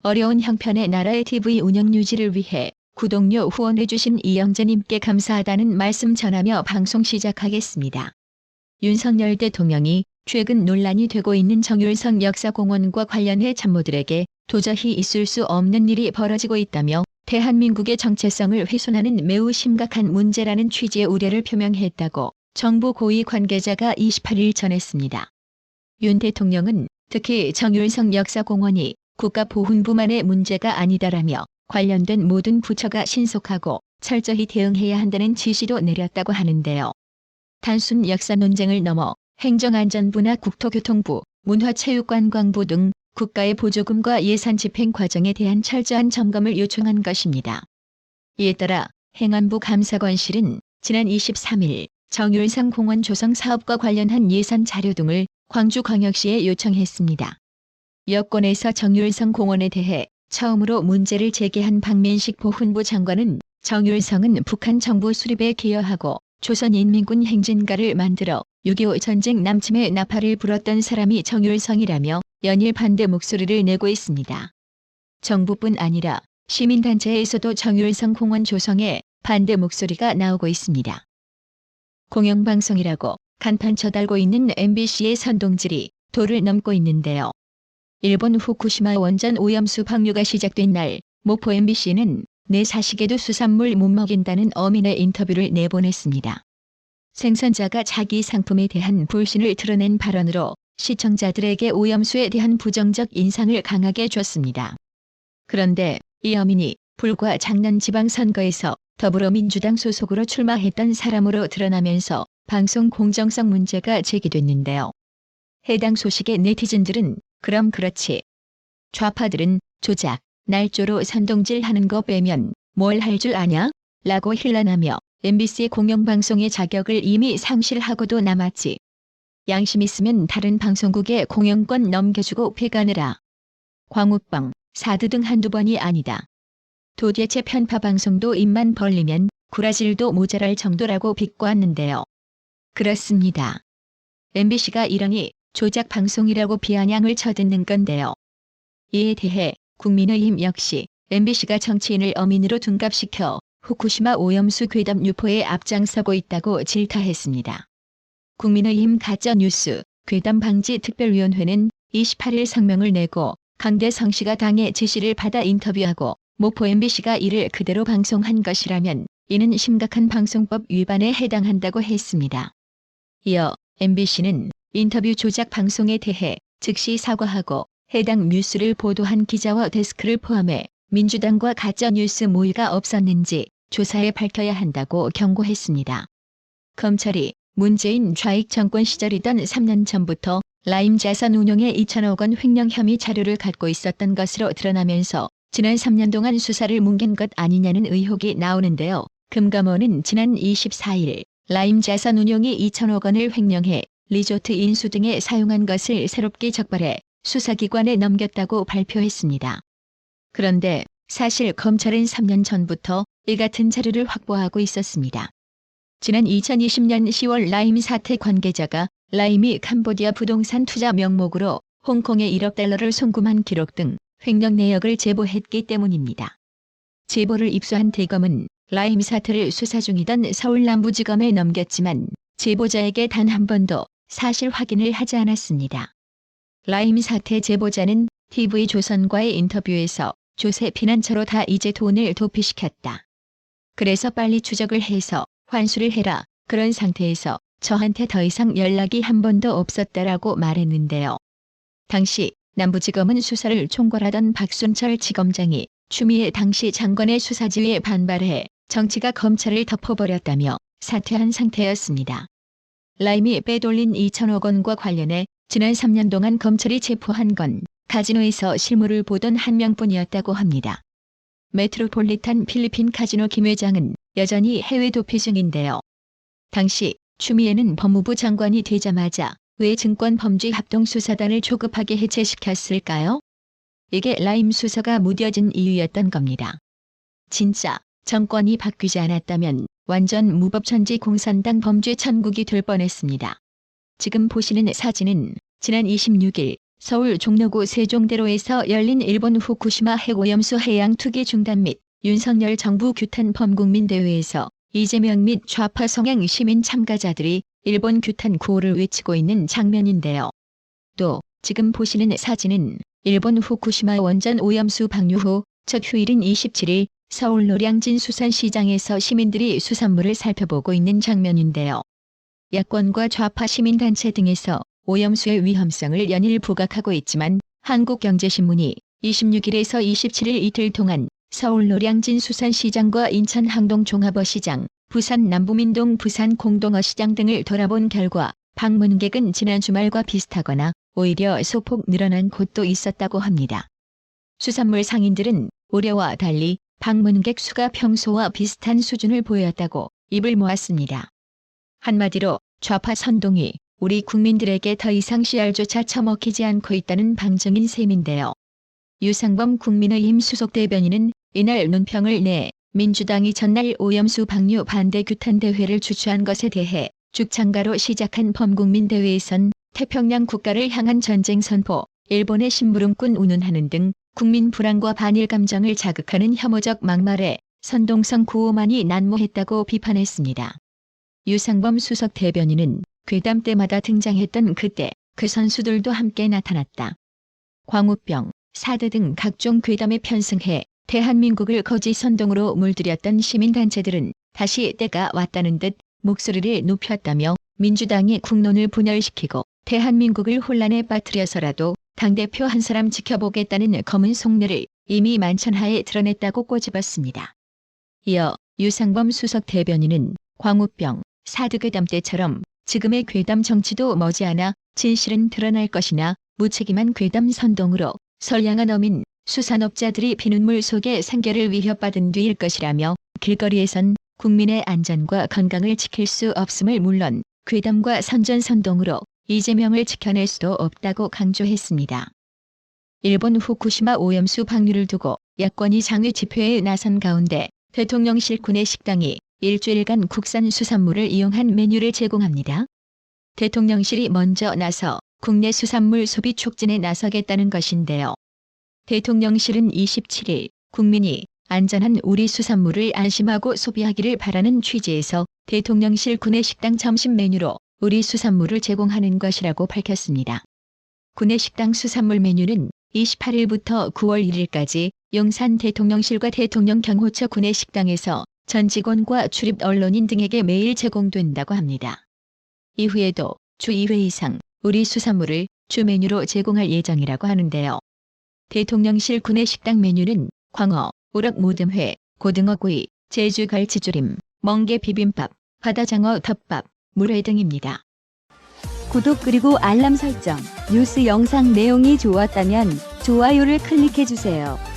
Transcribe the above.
어려운 형편의 나라의 TV 운영 유지를 위해 구독료 후원해주신 이영재님께 감사하다는 말씀 전하며 방송 시작하겠습니다. 윤석열 대통령이 최근 논란이 되고 있는 정유성 역사공원과 관련해 참모들에게 도저히 있을 수 없는 일이 벌어지고 있다며 대한민국의 정체성을 훼손하는 매우 심각한 문제라는 취지의 우려를 표명했다고 정부 고위 관계자가 28일 전했습니다. 윤 대통령은 특히 정유성 역사공원이 국가보훈부만의 문제가 아니다라며 관련된 모든 부처가 신속하고 철저히 대응해야 한다는 지시도 내렸다고 하는데요. 단순 역사 논쟁을 넘어 행정안전부나 국토교통부, 문화체육관광부 등 국가의 보조금과 예산 집행 과정에 대한 철저한 점검을 요청한 것입니다. 이에 따라 행안부 감사관실은 지난 23일 정유성 공원 조성 사업과 관련한 예산 자료 등을 광주광역시에 요청했습니다. 여권에서 정유성 공원에 대해 처음으로 문제를 제기한 박민식 보훈부 장관은 정유성은 북한 정부 수립에 기여하고 조선인민군 행진가를 만들어 6.25 전쟁 남침의 나팔을 불었던 사람이 정유성이라며 연일 반대 목소리를 내고 있습니다. 정부뿐 아니라 시민단체에서도 정유성 공원 조성에 반대 목소리가 나오고 있습니다. 공영방송이라고 간판 쳐달고 있는 MBC의 선동질이 도를 넘고 있는데요. 일본 후쿠시마 원전 오염수 방류가 시작된 날 모포 MBC는 내 자식에도 수산물 못 먹인다는 어민의 인터뷰를 내보냈습니다. 생산자가 자기 상품에 대한 불신을 드러낸 발언으로 시청자들에게 오염수에 대한 부정적 인상을 강하게 줬습니다. 그런데 이 어민이 불과 작년 지방선거에서 더불어민주당 소속으로 출마했던 사람으로 드러나면서 방송 공정성 문제가 제기됐는데요. 해당 소식에 네티즌들은 그럼 그렇지. 좌파들은 조작, 날조로 선동질하는 거 빼면 뭘 할 줄 아냐? 라고 힐난하며 MBC 공영방송의 자격을 이미 상실하고도 남았지. 양심 있으면 다른 방송국에 공영권 넘겨주고 폐간해라. 광우병, 사드 등 한두 번이 아니다. 도대체 편파 방송도 입만 벌리면 구라질도 모자랄 정도라고 비꼬았는데요. 그렇습니다. MBC가 이러니 조작 방송이라고 비아냥을 쳐듣는 건데요. 이에 대해 국민의힘 역시 MBC가 정치인을 어민으로 둔갑시켜 후쿠시마 오염수 괴담 유포에 앞장서고 있다고 질타했습니다. 국민의힘 가짜뉴스 괴담 방지 특별위원회는 28일 성명을 내고 강대성 씨가 당의 지시를 받아 인터뷰하고 모포 MBC가 이를 그대로 방송한 것이라면 이는 심각한 방송법 위반에 해당한다고 했습니다. 이어 MBC는 인터뷰 조작 방송에 대해 즉시 사과하고 해당 뉴스를 보도한 기자와 데스크를 포함해 민주당과 가짜뉴스 모의가 없었는지 조사해 밝혀야 한다고 경고했습니다. 검찰이 문재인 좌익 정권 시절이던 3년 전부터 라임 자산 운용에 2천억 원 횡령 혐의 자료를 갖고 있었던 것으로 드러나면서 지난 3년 동안 수사를 뭉갠 것 아니냐는 의혹이 나오는데요. 금감원은 지난 24일 라임 자산 운용이 2천억 원을 횡령해 리조트 인수 등에 사용한 것을 새롭게 적발해 수사기관에 넘겼다고 발표했습니다. 그런데 사실 검찰은 3년 전부터 이 같은 자료를 확보하고 있었습니다. 지난 2020년 10월 라임 사태 관계자가 라임이 캄보디아 부동산 투자 명목으로 홍콩에 1억 달러를 송금한 기록 등 횡령 내역을 제보했기 때문입니다. 제보를 입수한 대검은 라임 사태를 수사 중이던 서울 남부지검에 넘겼지만 제보자에게 단 한 번도 사실 확인을 하지 않았습니다. 라임 사태 제보자는 TV조선과의 인터뷰에서 조세 피난처로 다 이제 돈을 도피시켰다. 그래서 빨리 추적을 해서 환수를 해라. 그런 상태에서 저한테 더 이상 연락이 한 번도 없었다라고 말했는데요. 당시 남부지검은 수사를 총괄하던 박순철 지검장이 추미애 당시 장관의 수사 지휘에 반발해 정치가 검찰을 덮어버렸다며 사퇴한 상태였습니다. 라임이 빼돌린 2천억 원과 관련해 지난 3년 동안 검찰이 체포한 건 카지노에서 실물을 보던 한 명뿐이었다고 합니다. 메트로폴리탄 필리핀 카지노 김 회장은 여전히 해외 도피 중인데요. 당시 추미애는 법무부 장관이 되자마자 왜 증권범죄합동수사단을 조급하게 해체시켰을까요? 이게 라임 수사가 무뎌진 이유였던 겁니다. 진짜 정권이 바뀌지 않았다면 완전 무법천지 공산당 범죄 천국이 될 뻔했습니다. 지금 보시는 사진은 지난 26일 서울 종로구 세종대로에서 열린 일본 후쿠시마 핵오염수 해양 투기 중단 및 윤석열 정부 규탄 범국민 대회에서 이재명 및 좌파 성향 시민 참가자들이 일본 규탄 구호를 외치고 있는 장면인데요. 또 지금 보시는 사진은 일본 후쿠시마 원전 오염수 방류 후 첫 휴일인 27일 서울 노량진 수산시장에서 시민들이 수산물을 살펴보고 있는 장면인데요. 야권과 좌파 시민단체 등에서 오염수의 위험성을 연일 부각하고 있지만 한국경제신문이 26일에서 27일 이틀 동안 서울 노량진 수산시장과 인천 항동 종합어시장, 부산 남부민동 부산 공동어시장 등을 돌아본 결과 방문객은 지난 주말과 비슷하거나 오히려 소폭 늘어난 곳도 있었다고 합니다. 수산물 상인들은 올해와 달리 방문객 수가 평소와 비슷한 수준을 보였다고 입을 모았습니다. 한마디로 좌파 선동이 우리 국민들에게 더 이상 씨알조차 처먹히지 않고 있다는 방증인 셈인데요. 유상범 국민의힘 수석 대변인은 이날 논평을 내 민주당이 전날 오염수 방류 반대 규탄 대회를 주최한 것에 대해 죽창가로 시작한 범국민 대회에선 태평양 국가를 향한 전쟁 선포, 일본의 심부름꾼 운운하는 등 국민 불안과 반일 감정을 자극하는 혐오적 막말에 선동성 구호만이 난무했다고 비판했습니다. 유상범 수석 대변인은 괴담 때마다 등장했던 그때 그 선수들도 함께 나타났다. 광우병, 사드 등 각종 괴담에 편승해 대한민국을 거짓 선동으로 물들였던 시민단체들은 다시 때가 왔다는 듯 목소리를 높였다며 민주당이 국론을 분열시키고 대한민국을 혼란에 빠뜨려서라도 당대표 한 사람 지켜보겠다는 검은 속내를 이미 만천하에 드러냈다고 꼬집었습니다. 이어 유상범 수석 대변인은 광우병, 사드 괴담 때처럼 지금의 괴담 정치도 머지않아 진실은 드러날 것이나 무책임한 괴담 선동으로 선량한 어민, 수산업자들이 피눈물 속에 생계를 위협받은 뒤일 것이라며 길거리에선 국민의 안전과 건강을 지킬 수 없음을 물론 괴담과 선전선동으로 이재명을 지켜낼 수도 없다고 강조했습니다. 일본 후쿠시마 오염수 방류를 두고 야권이 장외 집회에 나선 가운데 대통령실 구내식당이 일주일간 국산 수산물을 이용한 메뉴를 제공합니다. 대통령실이 먼저 나서 국내 수산물 소비 촉진에 나서겠다는 것인데요. 대통령실은 27일 국민이 안전한 우리 수산물을 안심하고 소비하기를 바라는 취지에서 대통령실 구내식당 점심 메뉴로 우리 수산물을 제공하는 것이라고 밝혔습니다. 구내식당 수산물 메뉴는 28일부터 9월 1일까지 용산 대통령실과 대통령 경호처 구내식당에서 전 직원과 출입 언론인 등에게 매일 제공된다고 합니다. 이후에도 주 2회 이상 우리 수산물을 주 메뉴로 제공할 예정이라고 하는데요. 대통령실 구내식당 메뉴는 광어, 우럭 모듬회, 고등어구이, 제주 갈치조림, 멍게 비빔밥, 바다장어 덮밥, 물회 등입니다. 구독 그리고 알람 설정, 뉴스 영상 내용이 좋았다면 좋아요를 클릭해주세요.